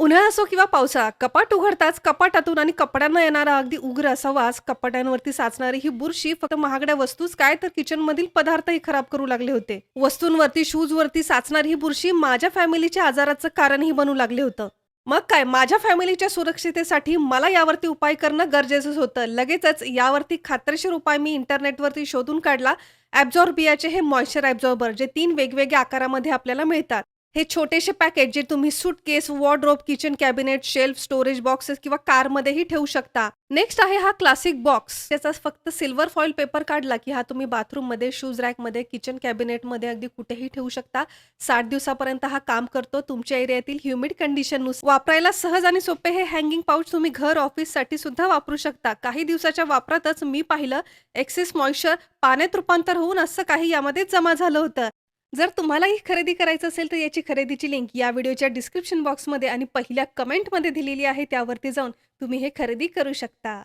उन्हाळा असो किंवा पावसाळा, कपाट उघडताच कपाटातून आणि कपड्यांना येणारा अगदी उग्र असा वास, कपाटांवरती साचणारी ही बुरशी फक्त महागड्या वस्तूच काय तर किचनमधील पदार्थही खराब करू लागले होते. वस्तूंवरती, शूजवरती साचणारी ही बुरशी माझ्या फॅमिलीच्या आजाराचं कारणही बनू लागले होतं. मग काय, माझ्या फॅमिलीच्या सुरक्षितेसाठी मला यावरती उपाय करणं गरजेचंच होतं. लगेचच यावरती खात्रीशीर उपाय मी इंटरनेटवरती शोधून काढला. ॲब्झॉर्बियाचे हे मॉइश्चर ॲब्झॉर्बर, जे 3 वेगवेगळ्या आकारामध्ये आपल्याला मिळतात. हे छोटेसे पॅकेट जे तुम्ही suitcase, wardrobe, kitchen cabinet, shelf, storage boxes किंवा कारमध्येही ठेवू शकता. नेक्स्ट आहे हा क्लासिक बॉक्स. त्याचा फक्त सिल्वर फॉइल पेपर काढला की हा तुम्ही बाथरूममध्ये, शूज रॅकमध्ये, किचन कॅबिनेटमध्ये अगदी कुठेही ठेवू शकता. 60 दिवसापर्यंत हा काम करतो. तुमच्या एरियातील ह्युमिड कंडिशननुसार वापरायला सहज आणि सोपे हे हँगिंग पाऊच तुम्ही घर, ऑफिससाठी सुद्धा वापरू शकता. काही दिवसाच्या वापरातच मी पाहिलं एक्सेस मॉइश्चर पाण्यात रूपांतर होऊन असं काही यामध्ये जमा झालं होतं. जर तुम्हालाही खरेदी करायचं असेल तर याची खरेदीची लिंक या व्हिडिओच्या डिस्क्रिप्शन बॉक्समध्ये आणि पहिल्या कमेंटमध्ये दिलेली आहे. त्यावरती जाऊन तुम्ही हे खरेदी करू शकता.